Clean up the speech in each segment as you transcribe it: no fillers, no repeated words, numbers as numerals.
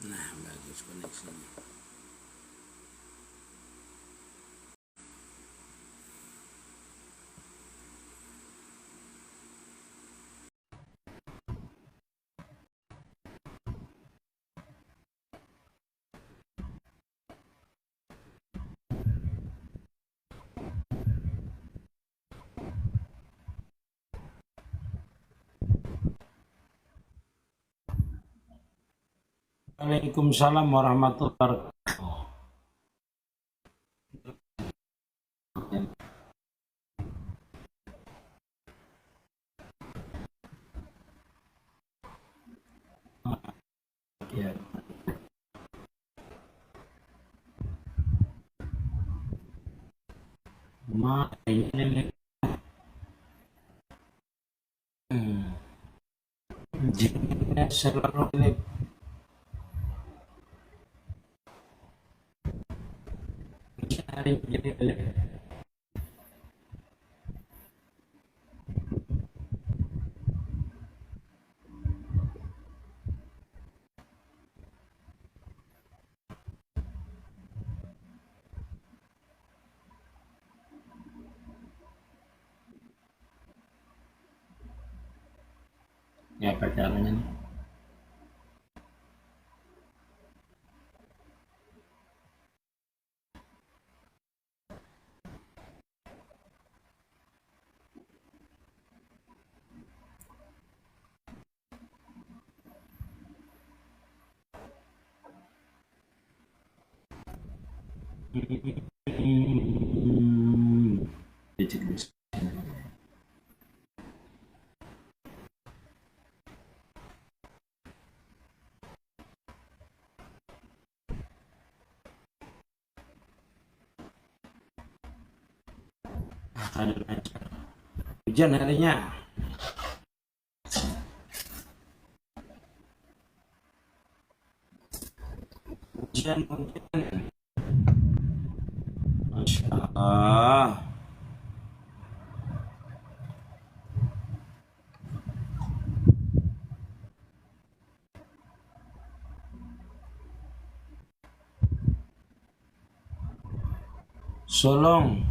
Nah, bagus koneksinya. Waalaikumsalam warahmatullahi wabarakatuh. Ya, ini jinnya selalu ini cari jadi ya apa caranya nih? Dicek dulu. Ada lancar. Hujan harinya. Hujan. Masya Allah. Solong.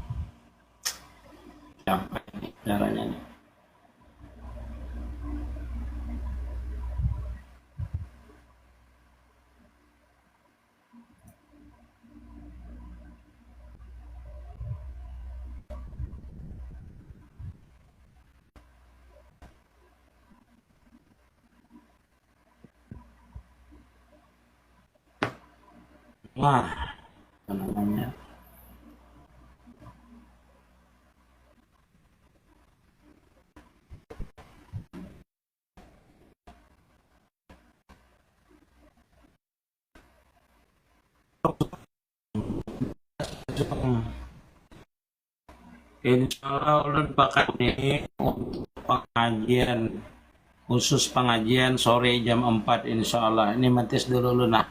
Apa ini caranya nih? Wah, apa namanya? Insya Allah ulun pakai ini untuk pengajian khusus pengajian sore jam 4 insya Allah. Ini matis dulu lu nah.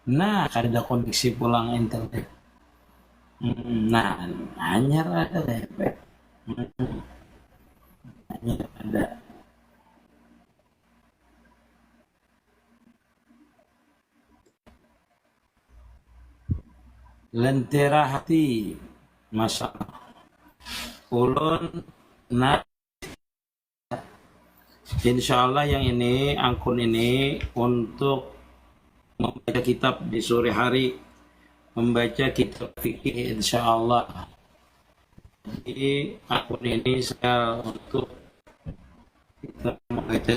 Nah, ada koneksi pulang internet. Nah, hanya ada lepek. Hanya ada. Lentera hati. Masalah. Ulun nah insya Allah yang ini akun ini untuk membaca kitab di sore hari, membaca kitab fikih insya Allah. Jadi akun ini saya untuk kita membaca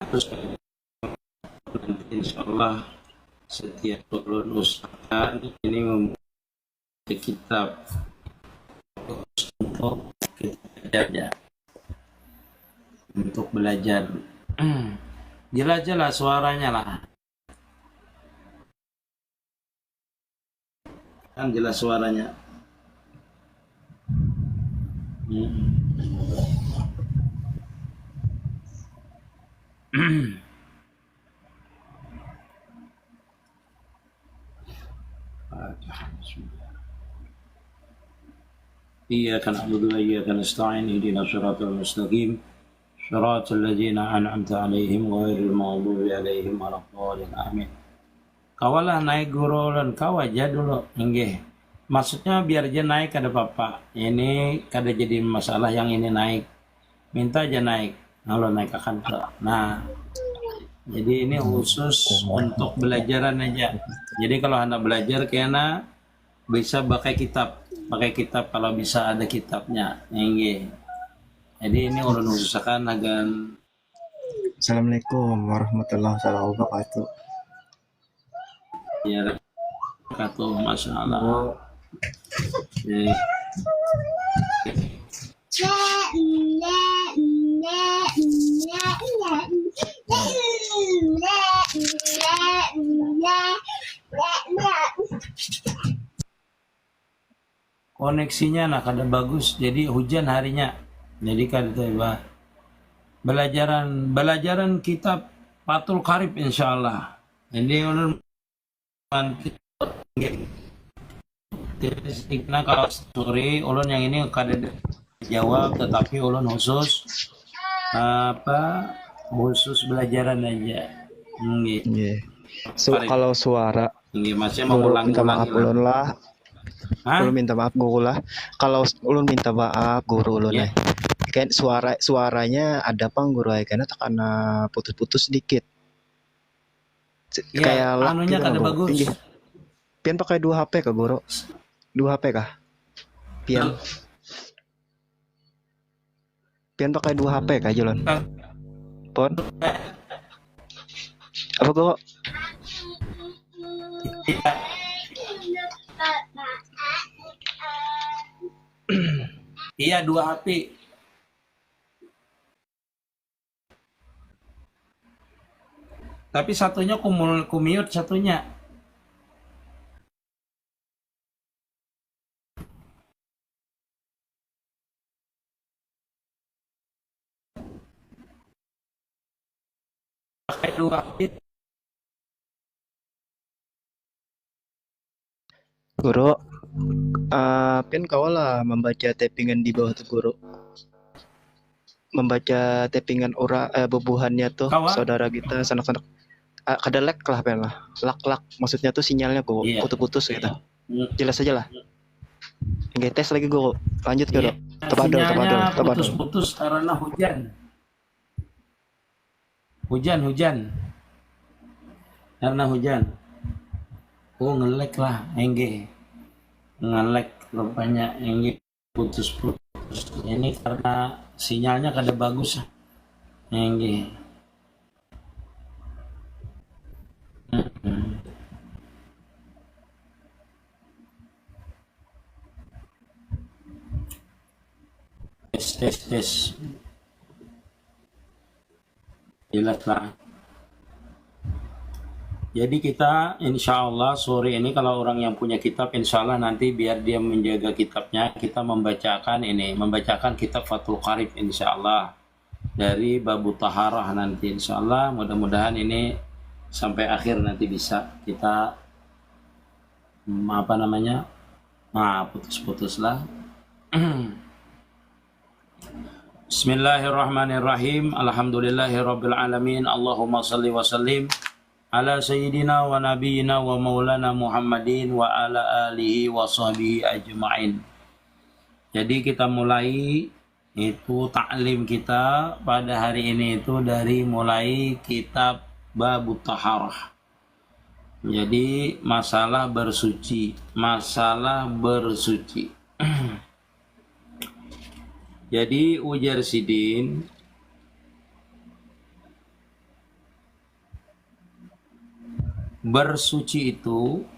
terus insya Allah setiap turun usahakan ini membaca kitab untuk kita belajar ya, untuk belajar. Jelas-jelas suaranya lah, kan jelas suaranya. Al-Fatihah. Bismillah. Iyyaka na'budu wa iyyaka nasta'in. Ihdinas siratal mustaqim. Shiratal ladzina an'amta 'alaihim ghairil maghdubi 'alaihim waladdallin. Amin. Kawalah naik guru dan kawaja dulu. Nggih. Maksudnya biar aja naik kada apa-apa. Ini kada jadi masalah yang ini naik. Minta aja naik. Kalau naik akan ke. Nah, jadi ini khusus untuk belajaran aja. Jadi kalau Anda belajar kena bisa pakai kitab. Pakai kitab kalau bisa ada kitabnya. Nggih. Jadi ini ulun usahakan agar. Assalamualaikum warahmatullahi wabarakatuh. Ya, kata masalah. Jadi, koneksinya nah kada bagus, jadi hujan harinya. Jadi kada tiba belajaran kitab Fathul Qarib insyaallah. Jadi ulun nanti karena kalau story ulun yang ini kada jawab, tetapi ulun khusus khusus belajaran aja. Nggih. Kalau suara Nggih, masih guru mengulang minta maaf ulun lah. Hah? Ulun minta maaf guru lah. Kalau ulun minta maaf guru ulun Yeah. Kan suaranya ada pang guru karena takana putus-putus sedikit. Ya, Kayak lak anunya gitu, kada guru. bagus. Tinggi. Pian pakai 2 HP kah guru? 2 HP kah? Pian pakai 2 HP kah Julon? Pon? Apa guru? Iya, 2 HP. Tapi satunya kumute satunya. Pakai 2 HP. Guru, pian kawalah membaca tappingan di bawah tuh guru. Membaca tappingan bubuhannya tuh Kawa? saudara kita sanak-sanak. Kada lag lah pian lah. Lag maksudnya tuh sinyalnya guru Iya. putus-putus gitu. Hmm. Jelas aja lah. Oke, tes lagi guru. Lanjut guru. Tebadol. Sinyalnya putus-putus karena hujan. Hujan. Karena hujan. Oh, ngelek lah, engge. Ngelek rupanya engge putus-putus. Ini karena sinyalnya kada bagus. Engge. Tes. Jelas lah. Jadi kita insya Allah sore ini kalau orang yang punya kitab insya Allah nanti biar dia menjaga kitabnya, kita membacakan kitab Fathul Qarib insya Allah dari Babu Taharah nanti insya Allah. Mudah-mudahan ini sampai akhir nanti bisa kita putus-putus lah. Bismillahirrahmanirrahim. Alhamdulillahirabbil alamin. Allahumma shalli wa sallim ala sayyidina wa nabiyyina wa maulana Muhammadin wa ala alihi wa sahbihi ajma'in. Jadi kita mulai itu taklim kita pada hari ini itu dari mulai kitab Babut Taharah. Jadi masalah bersuci. Jadi ujar Sidin, bersuci itu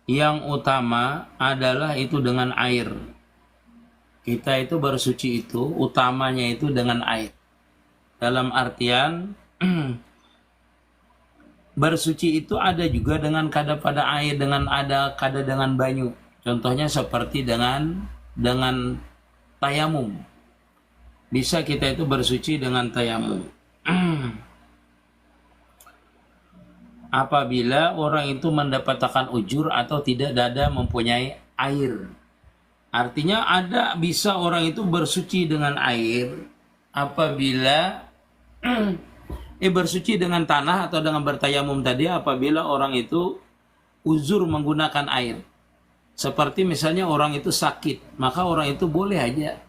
yang utama adalah itu dengan air. Kita itu bersuci itu utamanya itu dengan air. Dalam artian bersuci itu ada juga dengan kada pada air, kada dengan banyu. Contohnya seperti dengan tayamum. Bisa kita itu bersuci dengan tayamum. apabila orang itu mendapatkan ujur atau tidak ada mempunyai air. Artinya bisa orang itu bersuci dengan air apabila bersuci dengan tanah atau dengan bertayamum tadi apabila orang itu uzur menggunakan air. Seperti misalnya orang itu sakit, maka orang itu boleh aja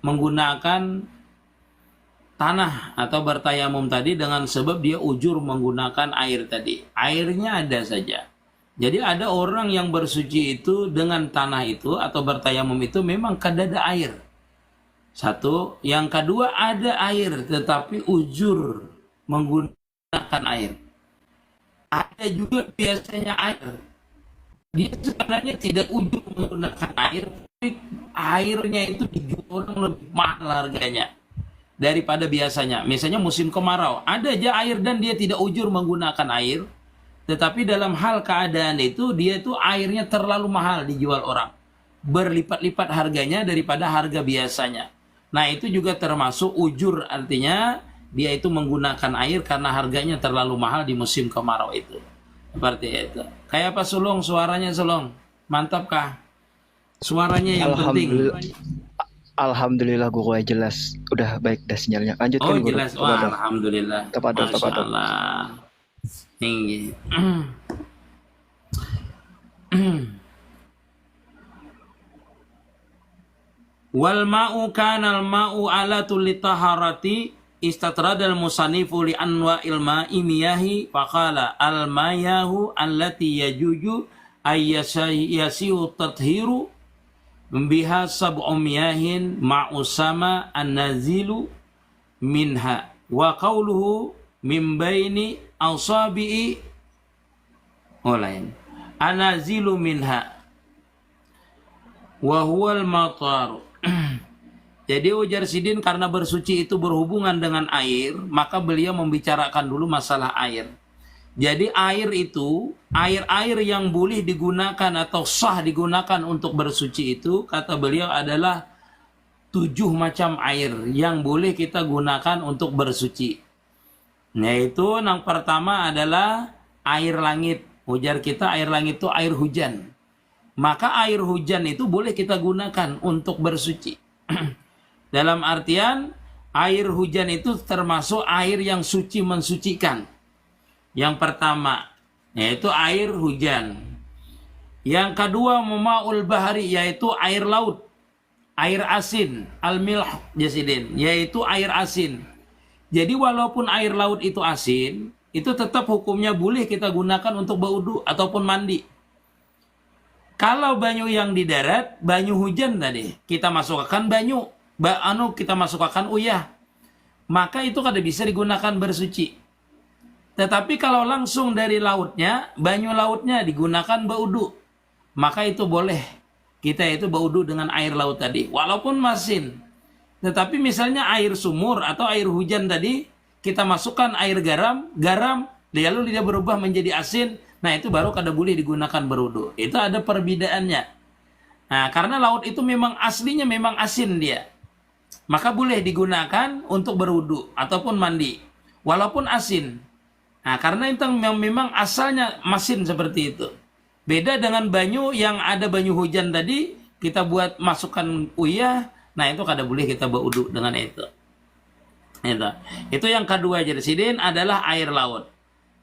menggunakan tanah atau bertayamum tadi dengan sebab dia ujur menggunakan air tadi. Airnya ada saja. Jadi ada orang yang bersuci itu dengan tanah itu atau bertayamum itu memang kadada air. Satu, yang kedua ada air tetapi ujur menggunakan air. Ada juga biasanya air. Dia sebenarnya tidak ujur menggunakan air, tapi airnya itu dijual orang lebih mahal harganya daripada biasanya. Misalnya musim kemarau, ada aja air dan dia tidak ujur menggunakan air, tetapi dalam hal keadaan itu dia itu airnya terlalu mahal dijual orang, berlipat-lipat harganya daripada harga biasanya. Nah itu juga termasuk ujur, artinya dia itu menggunakan air karena harganya terlalu mahal di musim kemarau itu. Seperti itu. Kayak apa Sulung, suaranya Sulung? Mantap kah? Suaranya yang penting. Alhamdulillah guru jelas. Udah baik dah sinyalnya. Lanjutkan guru. Jelas. Wah, alhamdulillah. Tapadol. Allah. Tinggi. Wal ma'u kanal ma'u alatul litaharati istatradal musanifu li anwa'il ma'i miyahi faqala al mayahu allati yajuju ayyasihu tathiru biha sab'u miyahin ma'usama an-nazilu minha wa qawluhu min baini asabi'i olain anazilu minha wa huwal matar. Jadi ujar Sidin karena bersuci itu berhubungan dengan air, maka beliau membicarakan dulu masalah air. Jadi air itu, air-air yang boleh digunakan atau sah digunakan untuk bersuci itu, kata beliau adalah 7 macam air yang boleh kita gunakan untuk bersuci. Yaitu yang pertama adalah air langit. Ujar kita air langit itu air hujan. Maka air hujan itu boleh kita gunakan untuk bersuci. Dalam artian air hujan itu termasuk air yang suci mensucikan. Yang pertama yaitu air hujan. Yang kedua ma'ul bahari yaitu air laut, air asin, al-milh jasidin yaitu air asin. Jadi walaupun air laut itu asin, itu tetap hukumnya boleh kita gunakan untuk berwudu ataupun mandi. Kalau banyu yang di darat, banyu hujan tadi, kita masukkan banyu, kita masukkan uyah, maka itu kada bisa digunakan bersuci. Tetapi kalau langsung dari lautnya, banyu lautnya digunakan berwudu, maka itu boleh kita itu berwudu dengan air laut tadi, walaupun masin. Tetapi misalnya air sumur atau air hujan tadi, kita masukkan air garam, lalu dia berubah menjadi asin, nah itu baru kada boleh digunakan berwudu. Itu ada perbedaannya. Nah, karena laut itu memang aslinya memang asin dia, maka boleh digunakan untuk berwudu ataupun mandi, walaupun asin. Nah, karena itu memang asalnya masin seperti itu. Beda dengan banyu yang ada banyu hujan tadi, kita buat masukkan uyah, nah itu kada boleh kita berwudu dengan itu. Itu yang kedua jadi sidin adalah air laut.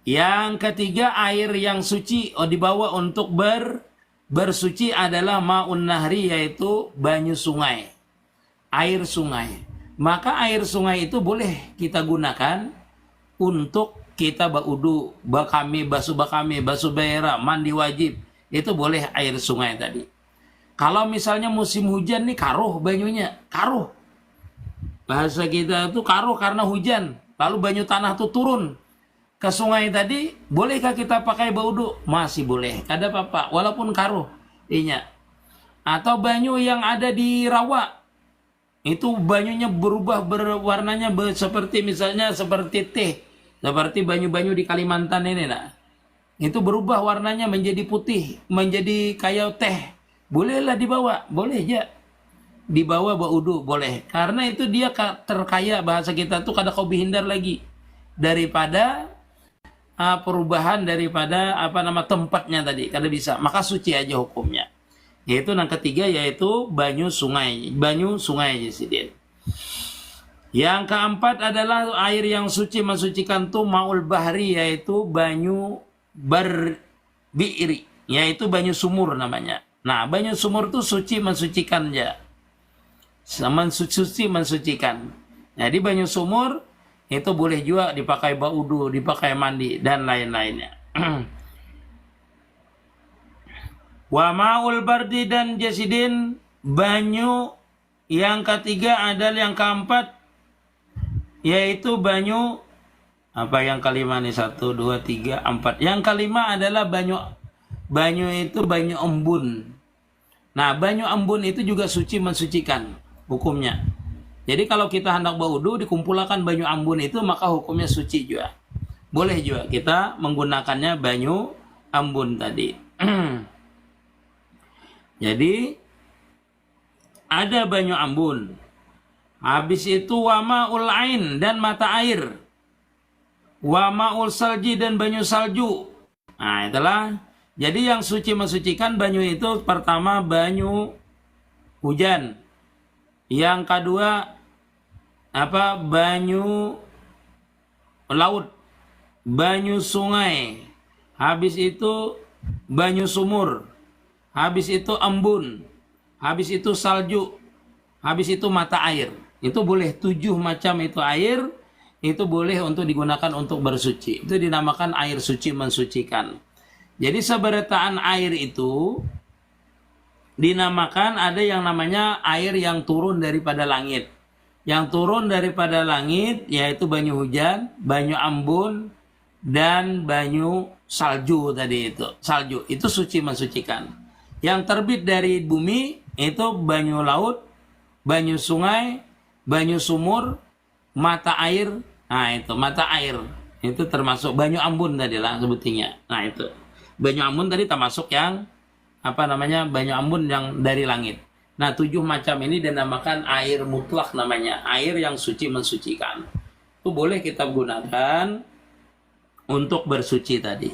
Yang ketiga air yang suci dibawa untuk bersuci adalah ma'un nahri yaitu banyu sungai. Air sungai. Maka air sungai itu boleh kita gunakan untuk kita berwudu, basuh baira, mandi wajib. Itu boleh air sungai tadi. Kalau misalnya musim hujan nih karuh banyunya, karuh. Bahasa kita itu karuh karena hujan. Lalu banyu tanah itu turun ke sungai tadi, bolehkah kita pakai berwudu? Masih boleh, kada apa-apa, walaupun karuh inya. Atau banyu yang ada di rawa, itu banyunya berubah berwarnanya seperti misalnya seperti teh, seperti banyu-banyu di Kalimantan ini nah. Itu berubah warnanya menjadi putih, menjadi kayak teh. Bolehlah dibawa, boleh aja. Dibawa berwudu boleh. Karena itu dia terkaya bahasa kita tuh kada kau hindar lagi daripada perubahan daripada tempatnya tadi, kada bisa, maka suci aja hukumnya. Yaitu yang ketiga yaitu banyu sungai Jasidin. Yang keempat adalah air yang suci mensucikan tuh maul bahri, yaitu banyu bi'ri, yaitu banyu sumur namanya. Nah, banyu sumur tuh suci mensucikan ya. Suci mensucikan. Jadi banyu sumur itu boleh juga dipakai baudu, dipakai mandi dan lain-lainnya. Wa ma'ul bardi dan jasidin, banyu yang ketiga adalah yang keempat yaitu banyu yang kelima nih, 1, 2, 3, 4. Yang kelima adalah banyu itu banyu embun. Nah, banyu embun itu juga suci mensucikan hukumnya. Jadi kalau kita hendak berwudu dikumpulkan banyu embun itu, maka hukumnya suci juga. Boleh juga kita menggunakannya banyu embun tadi. Jadi ada banyu embun. Habis itu wama'ul ain dan mata air. Wama'ul salji dan banyu salju. Nah, itulah. Jadi yang suci mensucikan banyu itu pertama banyu hujan. Yang kedua banyu laut, banyu sungai. Habis itu banyu sumur. Habis itu embun. Habis itu salju. Habis itu mata air. Itu boleh 7 macam itu air. Itu boleh untuk digunakan untuk bersuci. Itu dinamakan air suci mensucikan. Jadi seberataan air itu dinamakan ada yang namanya air yang turun daripada langit. Yang turun daripada langit yaitu banyu hujan, banyu embun, dan banyu salju tadi itu. Salju itu suci mensucikan. Yang terbit dari bumi itu banyu laut, banyu sungai, banyu sumur, mata air. Nah, itu mata air. Itu termasuk banyu embun tadi lah sebutnya. Nah, itu. Banyu embun tadi termasuk yang banyu embun yang dari langit. Nah, 7 macam ini dinamakan air mutlak namanya, air yang suci mensucikan. Itu boleh kita gunakan untuk bersuci tadi.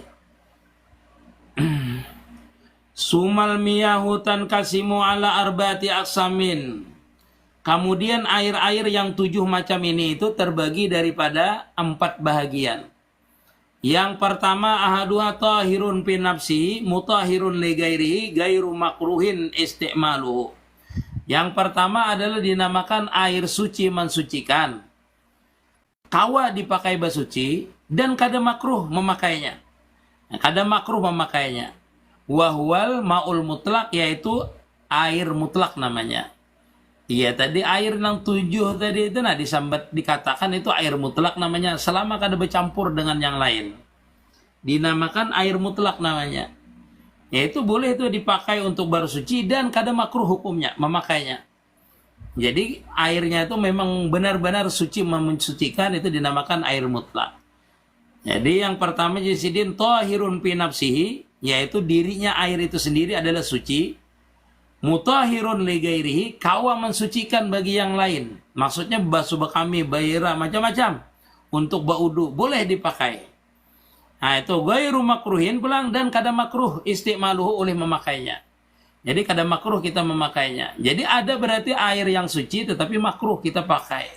Sumal miyahutan kasimu ala arba'ati aksamin. Kemudian air-air yang 7 macam ini itu terbagi daripada 4 bahagian. Yang pertama ahaduha tahirun fi nafsi mutahirun li ghairihi ghairu makruhin isti'maluhu. Yang pertama adalah dinamakan air suci mensucikan. Kawa dipakai bersuci dan kada makruh memakainya. Kada makruh memakainya. Wahwal ma'ul mutlak, yaitu air mutlak namanya. Iya, tadi air yang 7 tadi itu dikatakan itu air mutlak namanya selama kada bercampur dengan yang lain. Dinamakan air mutlak namanya. Yaitu boleh itu dipakai untuk bersuci dan kada makruh hukumnya memakainya. Jadi airnya itu memang benar-benar suci mensucikan, itu dinamakan air mutlak. Jadi yang pertama jasidin tahirun fi nafsihi, yaitu dirinya air itu sendiri adalah suci. Mutahirun li ghairihi, kawa mensucikan bagi yang lain. Maksudnya basuh bekami, baira, macam-macam. Untuk baudu boleh dipakai. Nah, itu ghairu makruhin pulang dan kada makruh istimaluhu oleh memakainya. Jadi kada makruh kita memakainya. Jadi ada berarti air yang suci tetapi makruh kita pakai.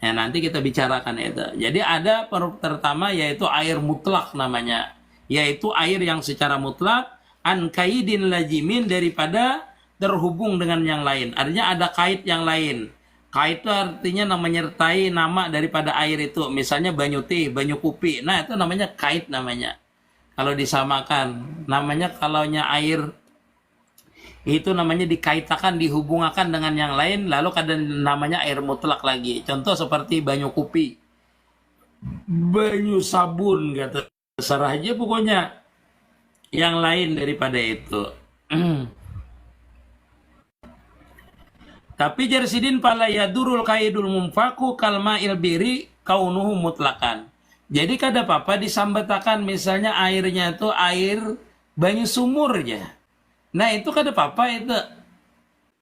Nah, nanti kita bicarakan itu. Jadi ada pertama yaitu air mutlak namanya. Yaitu air yang secara mutlak an kaidin lajimin, daripada terhubung dengan yang lain. Artinya ada kait yang lain. Kait itu artinya menyertai nama daripada air itu. Misalnya banyu teh, banyu kopi. Nah, itu namanya kait namanya. Kalau disamakan. Namanya kalaunya air itu namanya dikaitakan, dihubungkan dengan yang lain. Lalu kadang namanya air mutlak lagi. Contoh seperti banyu kopi. Banyu sabun gitu. Terserah aja pokoknya. Yang lain daripada itu. Tapi jarsidin pala yadurul kaidul mumfaku kalma ilbiri kaunuhu mutlakan. Jadi kada apa-apa disambatakan misalnya airnya itu air banyu sumur aja. Nah, itu kada apa-apa itu.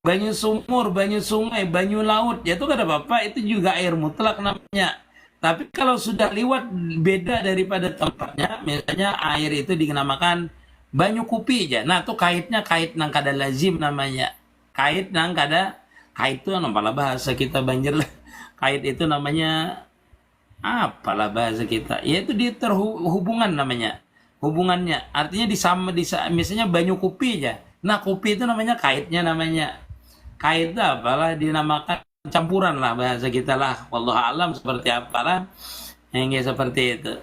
Banyu sumur, banyu sungai, banyu laut, ya itu kada apa-apa, itu juga air mutlak namanya. Tapi kalau sudah liwat beda daripada tempatnya, misalnya air itu dinamakan banyu kupi aja. Nah, itu kaitnya kait nang kada lazim namanya. Kait nang kada kait itu apalah bahasa kita Banjar lah. Kait itu namanya apalah bahasa kita. Ya itu di terhubungan namanya. Hubungannya artinya misalnya banyu kupi aja. Nah, kupi itu namanya kaitnya namanya. Kait itu apalah dinamakan campuran lah bahasa kita lah. Wallahu alam seperti apalah yang seperti itu.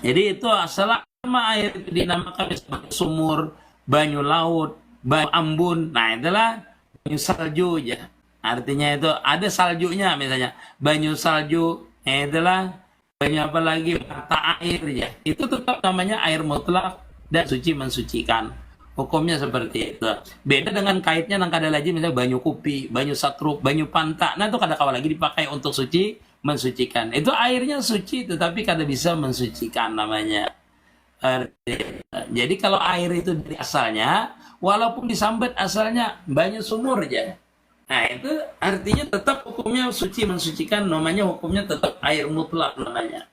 Jadi itu selama air itu dinamakan sebagai sumur, banyu laut, banyu ambun. Nah, itulah banyu salju aja. Artinya itu ada saljunya misalnya. Banyu salju, itulah banyu apa lagi? Mata air ya. Itu tetap namanya air mutlak dan suci mensucikan. Hukumnya seperti itu. Beda dengan kaitnya nang kada lagi misalnya banyu kupi, banyu satruk, banyu pantak. Nah, itu kada kawa lagi dipakai untuk suci mensucikan. Itu airnya suci tetapi kada bisa mensucikan namanya. Jadi kalau air itu dari asalnya, walaupun disambat asalnya banyu sumur aja. Nah, itu artinya tetap hukumnya suci mensucikan, namanya hukumnya tetap air mutlak namanya.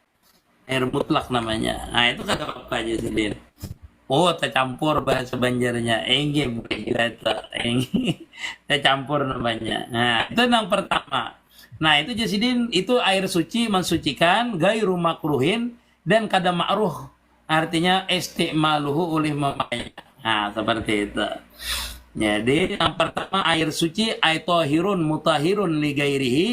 Air mutlak namanya. Nah, itu kada apa-apa aja sih. Oh, tercampur bahasa Banjarnya. Engge bukan itu. Engge. Tercampur namanya. Nah, itu yang pertama. Nah, itu jasidin itu air suci mensucikan gairu makruhin dan kada ma'ruh. Artinya istimaluhu oleh memakainya. Nah, seperti itu. Jadi yang pertama air suci aitohirun mutahirun li gairihi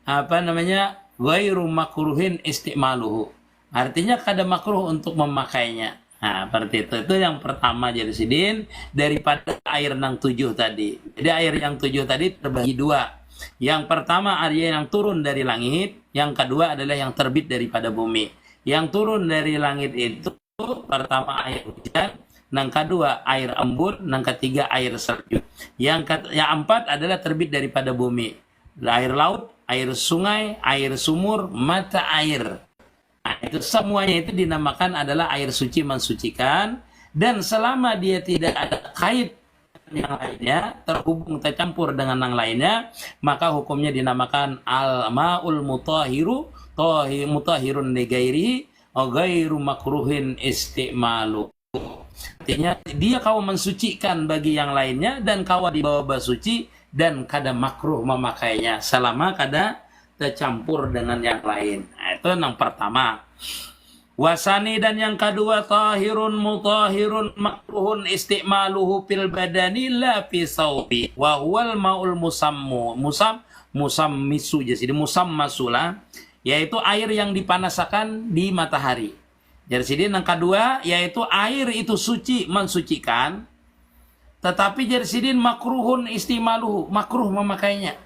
apa namanya? Gairu makruhin istimaluhu. Artinya kada makruh untuk memakainya. Nah, seperti itu. Itu yang pertama jadi sidin daripada air yang 7 tadi. Jadi air yang 7 tadi terbagi dua. Yang pertama air yang turun dari langit, yang kedua adalah yang terbit daripada bumi. Yang turun dari langit itu pertama air hujan, yang kedua air embun, yang ketiga air salju. Yang empat adalah terbit daripada bumi. Air laut, air sungai, air sumur, mata air. Nah, itu semuanya itu dinamakan adalah air suci mensucikan, dan selama dia tidak ada kait yang lainnya, terhubung tercampur dengan yang lainnya, maka hukumnya dinamakan al-ma'ul mutahiru mutahirun li ghairihi wa ghairu makruhin istimalu. Artinya dia kau mensucikan bagi yang lainnya dan kau dibawa basuci dan kada makruh memakainya selama kada tercampur dengan yang lain. Nah, itu yang pertama. Wasani dan yang kedua tahirun mutahirun makruhun istimaluhu fil badani la fi saubi wa huwal maul musammisu jadi musammasula, yaitu air yang dipanaskan di matahari. Jadi yang kedua yaitu air itu suci mensucikan, tetapi jadi makruhun istimaluhu, makruh memakainya.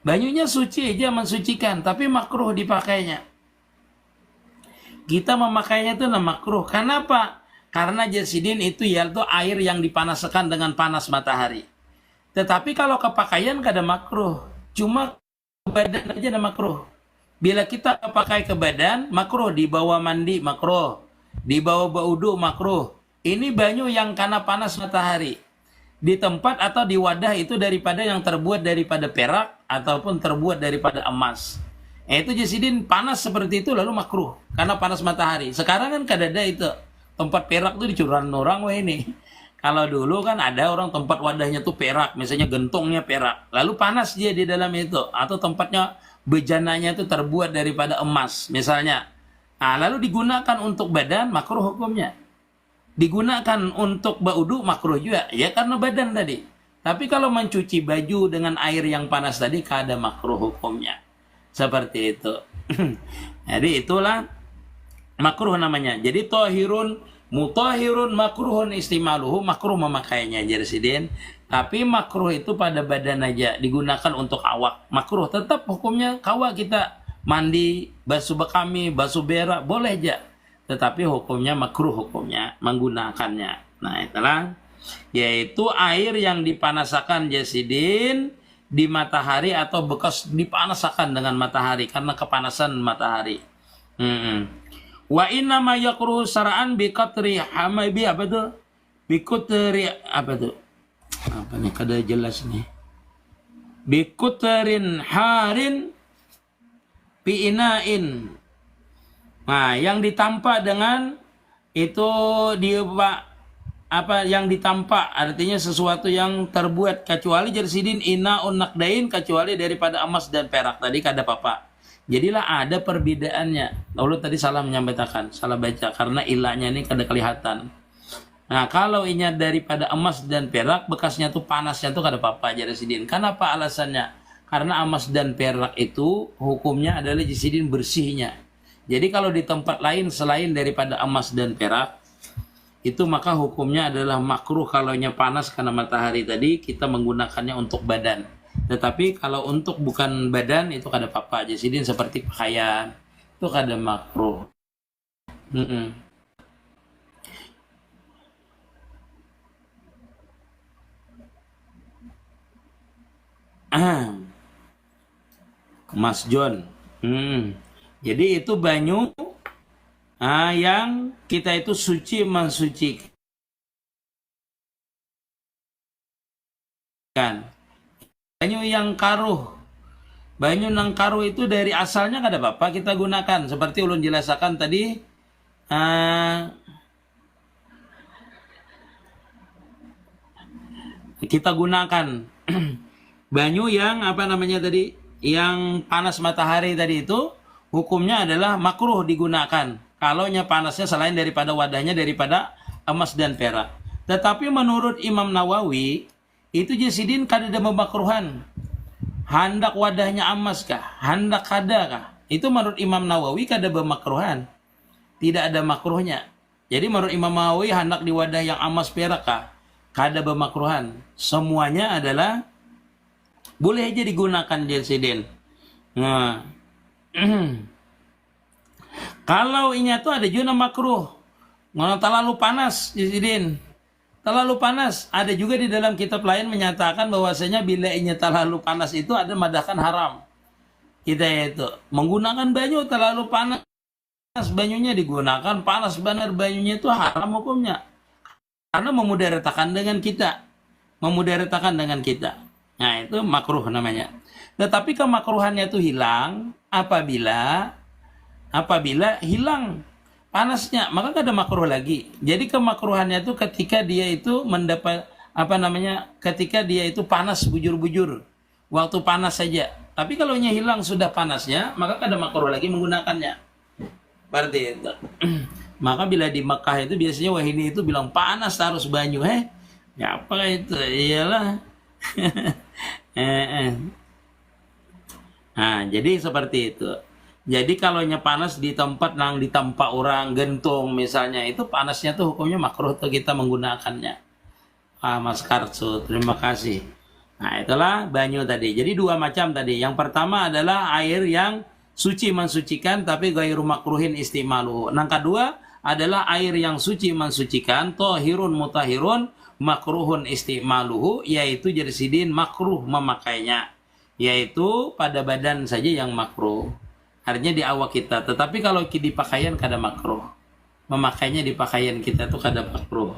Banyunya suci aja mensucikan, tapi makruh dipakainya. Kita memakainya itu makruh. Kenapa? Karena jersidin itu yaitu air yang dipanaskan dengan panas matahari. Tetapi kalau kepakaian kada makruh, cuma ke badan aja ada makruh. Bila kita pakai ke badan, makruh. Dibawa mandi, makruh. Dibawa baudu, makruh. Ini banyu yang karena panas matahari. Di tempat atau di wadah itu daripada yang terbuat daripada perak ataupun terbuat daripada emas. Itu jasidin panas seperti itu lalu makruh karena panas matahari. Sekarang kan kada ada itu. Tempat perak tuh dicuran orang wah ini. Kalau dulu kan ada orang tempat wadahnya tuh perak, misalnya gentongnya perak. Lalu panas dia di dalam itu, atau tempatnya bejananya itu terbuat daripada emas misalnya. Nah, lalu digunakan untuk badan makruh hukumnya. Digunakan untuk baudu makruh juga ya karena badan tadi. Tapi kalau mencuci baju dengan air yang panas tadi kada makruh hukumnya. Seperti itu. Jadi itulah makruh namanya. Jadi tahirun mutahirun makruhun istimaluhu, makruh memakainya jersidin. Tapi makruh itu pada badan aja, digunakan untuk awak. Makruh tetap hukumnya kawa kita mandi, basuh bekami, basuh berak boleh aja. Tetapi hukumnya makruh hukumnya menggunakannya. Nah, itulah yaitu air yang dipanaskan jasidin di matahari atau bekas dipanaskan dengan matahari karena kepanasan matahari. Wa inna ma yakruhu sara'an bi qatri hamabi apa tuh? Bi qutri apa tuh? Apa nih kada jelas nih. Bi qutrin harin Pi'inain. Nah, yang ditampak dengan itu apa yang ditampak artinya sesuatu yang terbuat kecuali jersidin inaun nakdain kecuali daripada emas dan perak. Tadi kata Papa. Jadilah ada perbedaannya. Lalu tadi salah menyampaikan, salah baca karena ilahnya ini kada kelihatan. Nah, kalau ini daripada emas dan perak, bekasnya tuh panasnya tuh kada apa-apa jersidin. Kenapa alasannya? Karena emas dan perak itu hukumnya adalah jersidin bersihnya. Jadi kalau di tempat lain selain daripada emas dan perak, itu maka hukumnya adalah makruh kalaunya panas karena matahari tadi kita menggunakannya untuk badan. Tetapi kalau untuk bukan badan itu kada apa-apa. Jadi seperti pakaian itu kada makruh. Mas John. Jadi itu banyu yang kita itu suci mensucikan. Banyu yang karuh. Banyu nang karuh itu dari asalnya kada apa-apa kita gunakan. Seperti ulun jelaskan tadi. Kita gunakan banyu yang apa namanya tadi? Yang panas matahari tadi itu hukumnya adalah makruh digunakan. Kalaunya panasnya selain daripada wadahnya daripada emas dan perak. Tetapi menurut Imam Nawawi itu jesidin kada ada memakruhan. Hendak wadahnya emas kah? Hendak kada kah? Itu menurut Imam Nawawi kada memakruhan. Tidak ada makruhnya. Jadi menurut Imam Nawawi hendak di wadah yang emas perak kah? Kada memakruhan. Semuanya adalah boleh aja digunakan jesidin. Nah, kalau ini tuh ada juga makruh. Ngono terlalu panas jesidin. Terlalu panas. Ada juga di dalam kitab lain menyatakan bahwasanya bila ini terlalu panas itu ada madakan haram. Kita itu menggunakan banyu terlalu panas. Banyunya digunakan panas benar banyunya itu haram hukumnya. Karena memudaratakan dengan kita. Memudaratakan dengan kita. Nah, itu makruh namanya. Tetapi kemakruhannya itu hilang apabila hilang panasnya, maka tidak ada makruh lagi. Jadi kemakruhannya itu ketika dia itu mendapat ketika dia itu panas bujur-bujur. Waktu panas saja. Tapi kalau hilang sudah panasnya, maka tidak ada makruh lagi menggunakannya. Berarti itu. Maka bila di Mekah itu biasanya wahini itu bilang panas harus banyu, ya apa itu? Iyalah. Nah, jadi seperti itu. Jadi kalau panas di tempat ditampak orang gentung misalnya itu panasnya tuh hukumnya makruh tuh kita menggunakannya. Mas Karsu, terima kasih. Nah, itulah banyu tadi. Jadi dua macam tadi. Yang pertama adalah air yang suci mensucikan tapi ghairu makruhin istimaluhu. Yang kedua adalah air yang suci mensucikan tohirun mutahirun makruhun istimaluhu, yaitu jersidin makruh memakainya, yaitu pada badan saja yang makruh, artinya di awak kita. Tetapi kalau di pakaian kada makruh, memakainya di pakaian kita tuh kada makruh,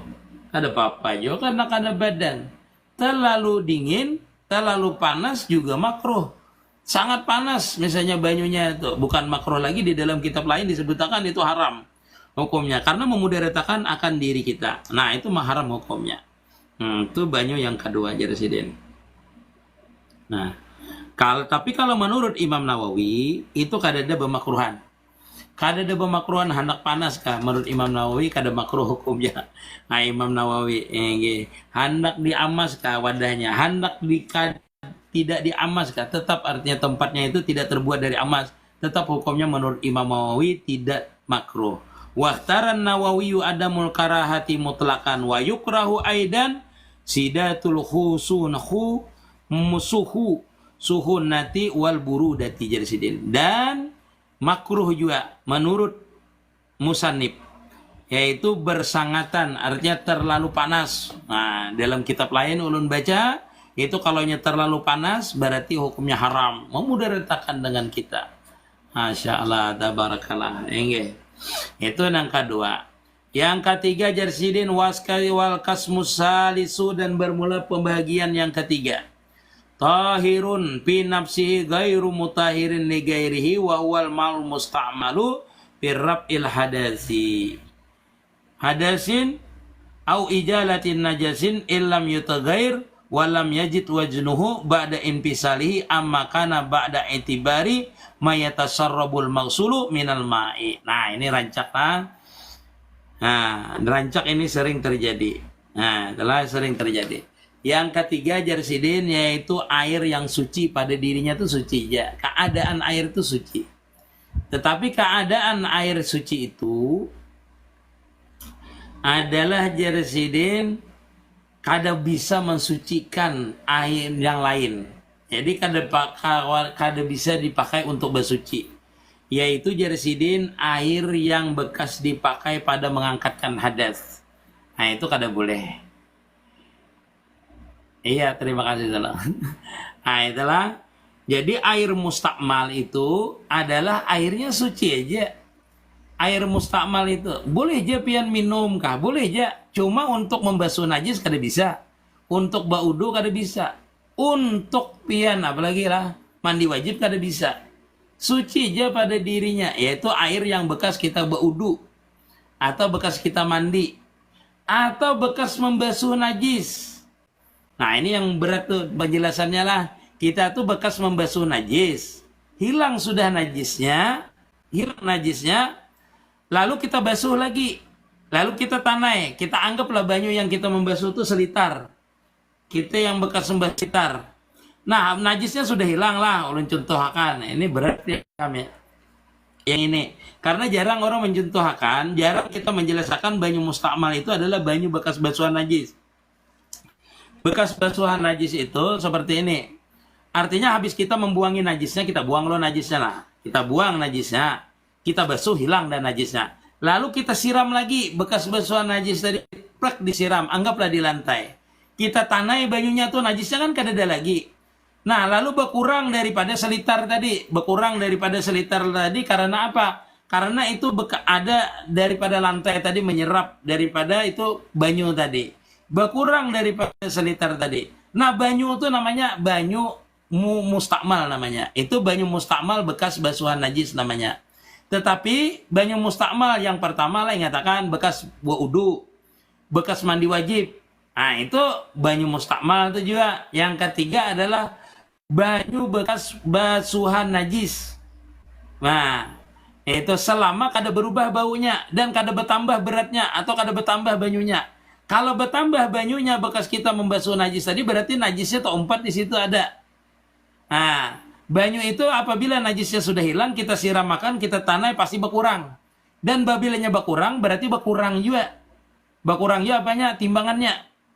kada apa-apa juga karena kada badan. Terlalu dingin, terlalu panas juga makruh. Sangat panas misalnya banyunya itu bukan makruh lagi, di dalam kitab lain disebutkan itu haram hukumnya karena memudaratakan akan diri kita. Nah, itu haram hukumnya. Itu banyu yang kedua jersidin. Nah, tapi kalau menurut Imam Nawawi itu kada ada pemakruhan. Kada ada pemakruhan hendak panas kah? Menurut Imam Nawawi kada makruh hukumnya. Nah, Imam Nawawi hendak diamas kah wadahnya? Hendak tidak diamas kah? Tetap artinya tempatnya itu tidak terbuat dari emas. Tetap hukumnya menurut Imam Nawawi tidak makruh. Wahtaran Nawawi adamul karahati mutlakan wa yukrahu aidan sidatul khusunhu musuhu suhunati wal burudati jersidin. Dan makruh juga menurut musannif, yaitu bersangatan, artinya terlalu panas. Nah, dalam kitab lain ulun baca itu kalaunya terlalu panas berarti hukumnya haram, memudaratakan dengan kita. Masya Allah, tabarakallah. Itu yang kedua. Yang ketiga jersidin waskari wal kasmus salisu, dan bermula pembagian yang ketiga. tahirun fi nafsihi ghairu mutahirin li ghairihi wa huwal ma'ul musta'malu firrab'il hadasi hadasin au ijalatin najasin illam yutaghair walam yajid wajnuhu ba'da infisalihi amma kana ba'da itibari mayatasarrabul mausulu minal ma'i. Nah, ini rancak. Nah, rancak ini sering terjadi. Nah, telah sering terjadi. Yang ketiga jarsidin yaitu air yang suci pada dirinya itu suci ya. Keadaan air itu suci. Tetapi keadaan air suci itu adalah jarsidin kada bisa mensucikan air yang lain. Jadi kada bisa dipakai untuk bersuci. Yaitu jarsidin air yang bekas dipakai pada mengangkatkan hadas. Nah, itu kada boleh. Iya, terima kasih salah. Nah, itulah. Jadi air mustakmal itu adalah airnya suci aja. Air mustakmal itu boleh aja pian minum kah? Boleh aja. Cuma untuk membasuh najis kada bisa. Untuk baudu kada bisa. Untuk pian apalagi lah mandi wajib kada bisa. Suci aja pada dirinya, yaitu air yang bekas kita baudu atau bekas kita mandi atau bekas membasuh najis. Nah, ini yang berat tuh penjelasannya lah. Kita tuh bekas membasuh najis, hilang sudah najisnya, lalu kita basuh lagi, lalu kita tanai, kita anggaplah banyu yang kita membasuh itu selitar, kita yang bekas membasuh selitar. Nah, najisnya sudah hilang lah, ulun contohkan. Ini berat ya kami. Yang ini, karena jarang orang mencontohkan, jarang kita menjelaskan banyu mustakmal itu adalah banyu bekas basuhan najis. Bekas basuhan najis itu seperti ini. Artinya habis kita membuangi najisnya, kita buang lo najisnya lah. Kita buang najisnya, kita basuh hilang dan najisnya. Lalu kita siram lagi bekas basuhan najis tadi, plak disiram, anggaplah di lantai. Kita tanai banyunya tuh najisnya kan kada ada lagi. Nah, lalu berkurang daripada selitar tadi. Berkurang daripada selitar tadi karena apa? Karena itu ada daripada lantai tadi menyerap daripada itu banyu tadi. Berkurang daripada selitar tadi. Nah, banyu itu namanya banyu mustakmal namanya. Itu banyu mustakmal bekas basuhan najis namanya. Tetapi banyu mustakmal yang pertama lah yang nyatakan bekas wudu, bekas mandi wajib. Nah, itu banyu mustakmal itu juga. Yang ketiga adalah banyu bekas basuhan najis. Nah, itu selama kada berubah baunya dan kada bertambah beratnya atau kada bertambah banyunya. Kalau bertambah banyunya bekas kita membasuh najis tadi berarti najisnya terumpat di situ ada. Nah, banyu itu apabila najisnya sudah hilang kita siram makan, kita tanai pasti berkurang. Dan babilanya berkurang berarti berkurang juga. Berkurang juga apanya? Timbangannya.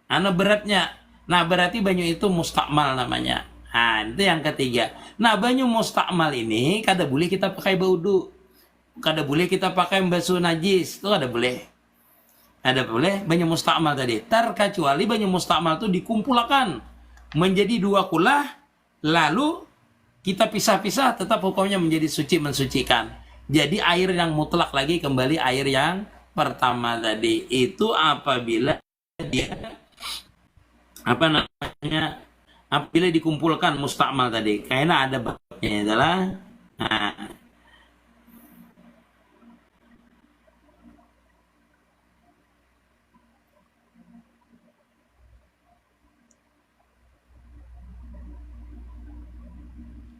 Beratnya. Nah, berarti banyu itu mustakmal namanya. Nah, itu yang ketiga. Nah, banyu mustakmal ini kada boleh kita pakai baudu. Kada boleh kita pakai membasuh najis. Itu kada boleh. Kada boleh banyu mustakmal tadi. Terkecuali banyu mustakmal itu dikumpulkan menjadi dua kulah, lalu kita pisah-pisah tetap hukumnya menjadi suci mensucikan. Jadi air yang mutlak lagi kembali air yang pertama tadi. Itu apabila dia apabila dikumpulkan mustakmal tadi, karena ada babnya adalah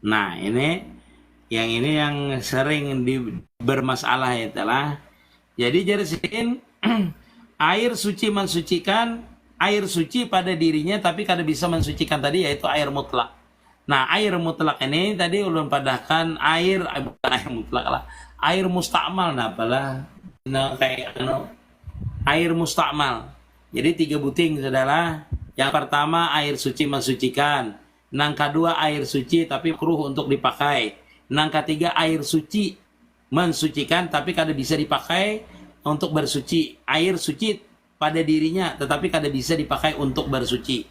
nah ini yang sering bermasalah itulah. Jadi jadiin air suci mensucikan. Air suci pada dirinya tapi kada bisa mensucikan tadi yaitu air mutlak. Nah, air mutlak ini tadi ulun padahkan bukan air mutlak lah. Air mustakmal apalah. Air mustakmal. Jadi 3 buting saudara. Yang pertama air suci mensucikan. Yang kedua air suci tapi kruh untuk dipakai. Yang ketiga air suci mensucikan tapi kada bisa dipakai untuk bersuci. Air suci pada dirinya tetapi kada bisa dipakai untuk bersuci.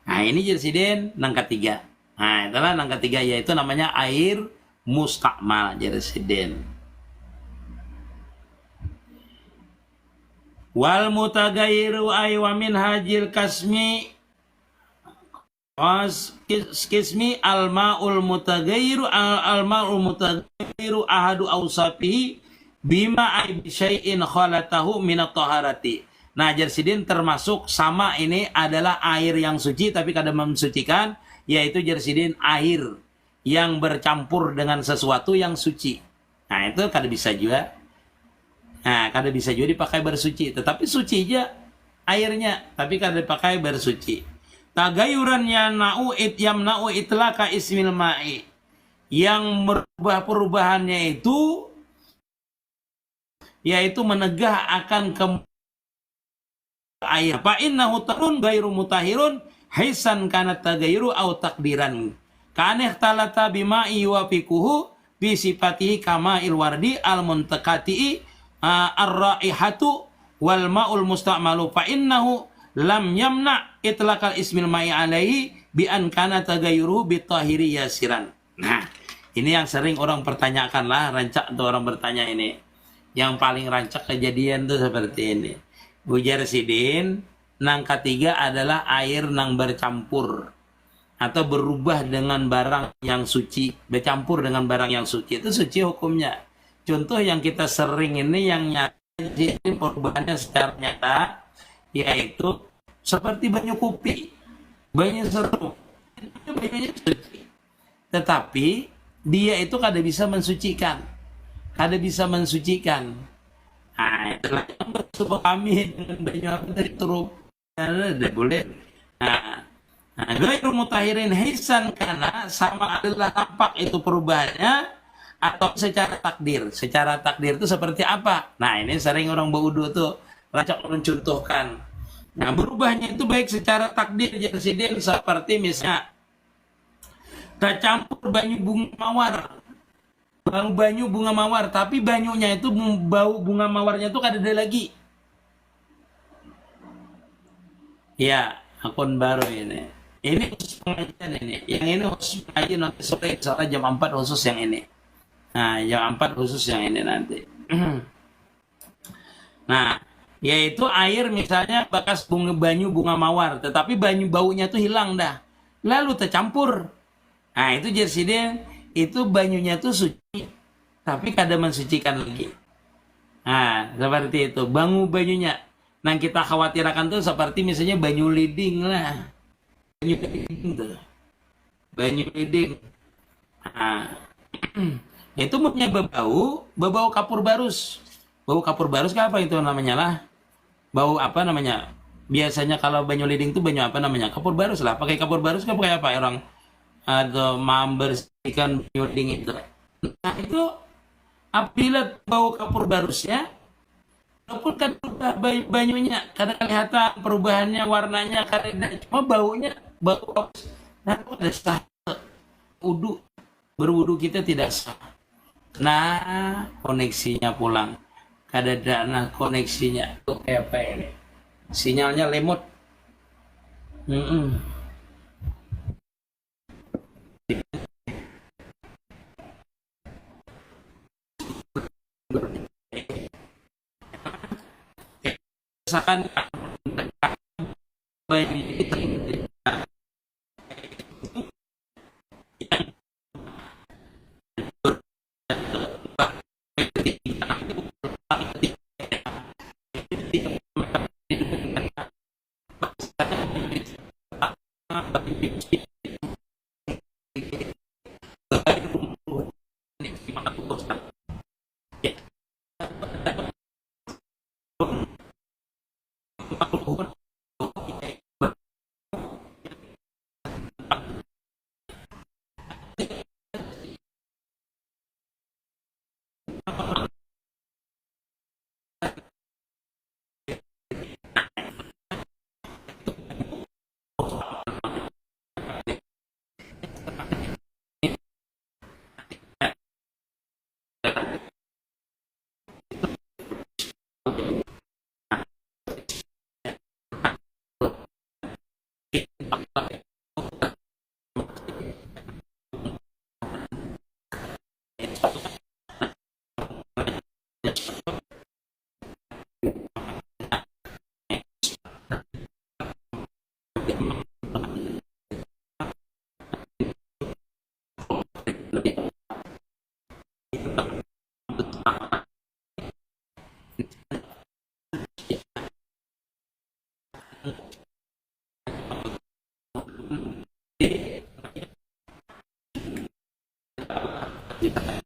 Nah, ini jersiden nang ketiga. Nah, itulah nang ketiga yaitu namanya air mustakmal jersiden. Wal mutagayyiru ay wa min hajil kasmi Kismi al-ma'ul mutagayyiru ahadu awsafihi bima ay bisyai'in khalatahu minat taharati. Nah, jersidin termasuk sama ini adalah air yang suci tapi kadang mensucikan, yaitu jersidin air yang bercampur dengan sesuatu yang suci. Nah, itu kada bisa juga. Nah, kada bisa juga dipakai bersuci, tetapi suci aja airnya, tapi kada dipakai bersuci. Tagayuran yamna'u itlaka ismil ma'i, yang merubah perubahannya itu yaitu menegah akan ke air. Fa innahu tarun gairu mutahirun hisan kana tagayuru au takdiran. Kana ikhtalata bima'i wa fiquhu bi sifatihi kama ilwardi al muntakati ar-raihatu wal ma'ul musta'malu fa innahu lam yamna itlaqal ismil ma'i alaihi bi an kana tagayyuru bi tahiri yasiran. Nah, ini yang sering orang pertanyakan lah, rancak tuh orang bertanya ini. Yang paling rancak kejadian tuh seperti ini. Ujar sidin, nang ketiga adalah air nang bercampur atau berubah dengan barang yang suci, bercampur dengan barang yang suci. Itu suci hukumnya. Contoh yang kita sering ini yang nyata, perubahannya secara nyata, yaitu seperti banyu kopi, banyu serut, itu banyunya suci. Tetapi dia itu kada bisa mensucikan, kada bisa mensucikan. Nah, itulah yang bersumpah kami dengan banyu apa dari turuk, tidak boleh. Nah, ghairu mutahirin hisan karena sama adalah tampak itu perubahannya atau secara takdir. Secara takdir itu seperti apa? Nah, ini sering orang baudu tuh rancak mencontohkan. Nah, berubahnya itu baik secara takdir jersidin seperti misalnya tercampur banyu bunga mawar. Banyu bunga mawar, tapi banyunya itu bau bunga mawarnya itu kada ada lagi. Ya, akun baru ini. Ini khusus pengajian ini. Yang ini khusus pengajian nanti sore misalnya jam 4 khusus yang ini. Nah, jam 4 khusus yang ini nanti. Nah, yaitu air misalnya bekas banyu bunga mawar, tetapi banyu baunya tuh hilang dah. Lalu tercampur. Nah, itu jersidin, itu banyunya tuh suci, tapi kada mensucikan lagi. Nah, seperti itu. Banyunya. Nah, kita khawatirkan tuh seperti misalnya banyu liding lah. Banyu liding tuh. Banyu liding. Nah, itu punya bau kapur barus. Bau kapur barus apa itu namanya lah? Bau apa namanya? Biasanya kalau banyu liding itu banyu apa namanya? Kapur barus lah. Pakai kapur barus kan pakai apa orang atau membersihkan banyu liding itu. Nah, itu apabila bau kapur barusnya, walaupun kan berubah banyunya, kadang kelihatan perubahannya warnanya, kadang cuma baunya bau. Nah, ada sah berwudu kita tidak sah. Nah, koneksinya pulang. Kada dana koneksinya tuh kayak apa ini? Sinyalnya lemot. Misalkan kita